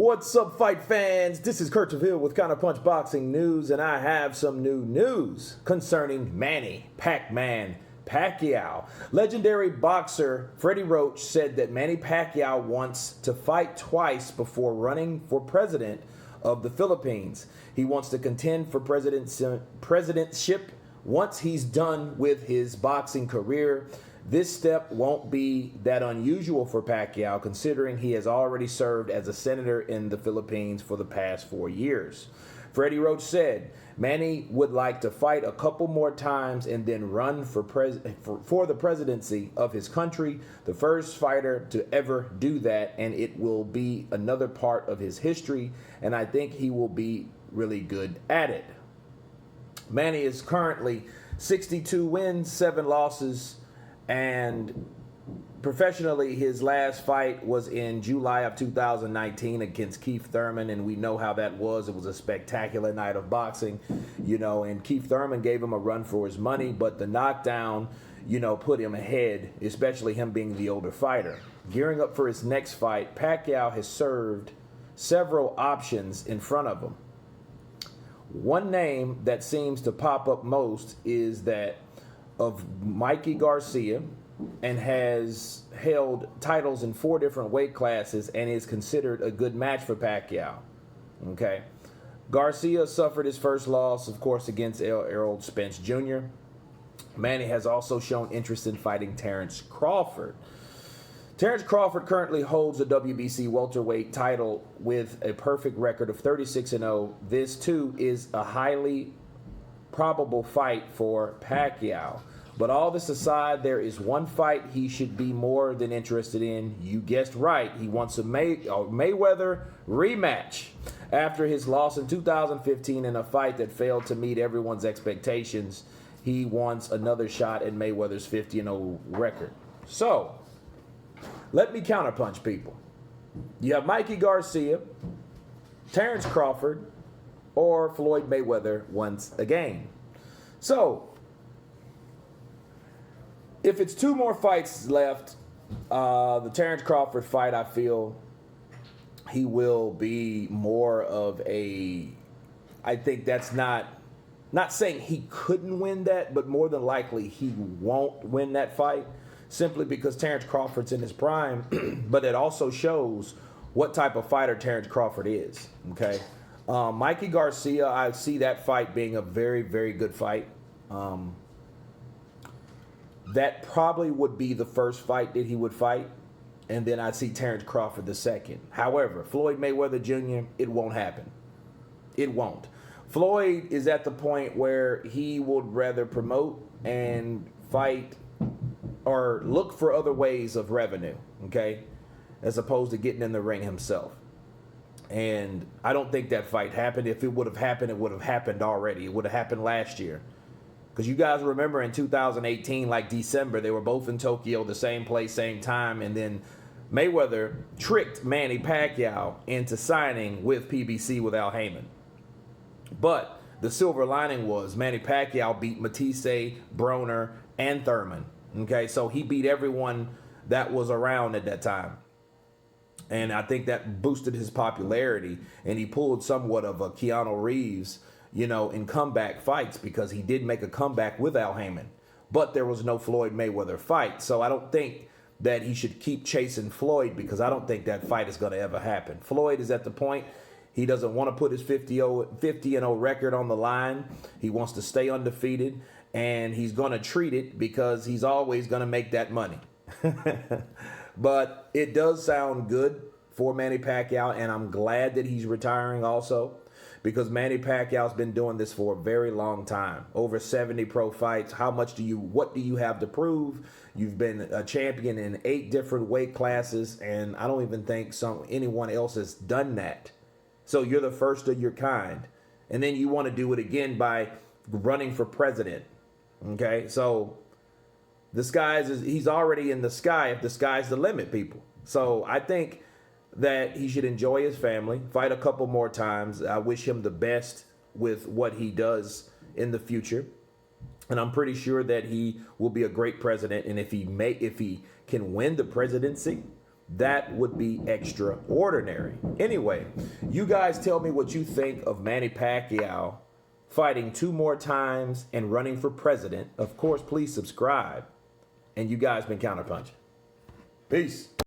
What's up, fight fans? This is Kurt DeVille with Counterpunch Boxing News, and I have some new news concerning Manny Pacquiao. Legendary boxer Freddie Roach said that Manny Pacquiao wants to fight twice before running for president of the Philippines. He wants to contend for presidentship once he's done with his boxing career. This step won't be that unusual for Pacquiao, considering he has already served as a senator in the Philippines for the past 4 years. Freddie Roach said Manny would like to fight a couple more times and then run for the presidency of his country, the first fighter to ever do that, and it will be another part of his history, and I think he will be really good at it. Manny is currently 62 wins, 7 losses, and professionally, his last fight was in July of 2019 against Keith Thurman, and we know how that was. It was a spectacular night of boxing, and Keith Thurman gave him a run for his money, but the knockdown, put him ahead, especially him being the older fighter. Gearing up for his next fight, Pacquiao has served several options in front of him. One name that seems to pop up most is that of Mikey Garcia, and has held titles in 4 different weight classes and is considered a good match for Pacquiao. Okay. Garcia suffered his first loss, of course, against Errol Spence Jr. Manny has also shown interest in fighting Terrence Crawford. Terrence Crawford currently holds the WBC welterweight title with a perfect record of 36-0. This, too, is a highly probable fight for Pacquiao. But all this aside, there is one fight he should be more than interested in. You guessed right. He wants a Mayweather rematch after his loss in 2015 in a fight that failed to meet everyone's expectations. He wants another shot at Mayweather's 50-0 record. So, let me counterpunch people. You have Mikey Garcia, Terrence Crawford, or Floyd Mayweather once again. So, if it's 2 more fights left, the Terrence Crawford fight, I feel he will be more of a, I think that's not saying he couldn't win that, but more than likely he won't win that fight simply because Terrence Crawford's in his prime, but it also shows what type of fighter Terrence Crawford is, okay? Mikey Garcia, I see that fight being a very, very good fight. That probably would be the first fight that he would fight, and then I see Terrence Crawford the second. However, Floyd Mayweather Jr., it won't happen. It won't. Floyd is at the point where he would rather promote and fight or look for other ways of revenue, okay, as opposed to getting in the ring himself. And I don't think that fight happened. If it would have happened, it would have happened already. It would have happened last year. Because you guys remember in 2018, like December, they were both in Tokyo, the same place, same time, and then Mayweather tricked Manny Pacquiao into signing with PBC with Al Heyman. But the silver lining was Manny Pacquiao beat Matisse, Broner, and Thurman. Okay, so he beat everyone that was around at that time. And I think that boosted his popularity, and he pulled somewhat of a Keanu Reeves, in comeback fights, because he did make a comeback with Al Heyman. But there was no Floyd Mayweather fight. So I don't think that he should keep chasing Floyd, because I don't think that fight is going to ever happen. Floyd is at the point he doesn't want to put his 50-0 record on the line. He wants to stay undefeated, and he's going to treat it because he's always going to make that money. But it does sound good for Manny Pacquiao, and I'm glad that he's retiring also, because Manny Pacquiao's been doing this for a very long time. Over 70 pro fights. What do you have to prove? You've been a champion in 8 different weight classes, and I don't even think anyone else has done that. So you're the first of your kind. And then you want to do it again by running for president. Okay? So he's already in the sky if the sky's the limit, people. So I think that he should enjoy his family, fight a couple more times. I wish him the best with what he does in the future. And I'm pretty sure that he will be a great president. And if he can win the presidency, That would be extraordinary. Anyway, you guys tell me what you think of Manny Pacquiao fighting 2 more times and running for president. Of course, please subscribe. And you guys been counterpunching. Peace.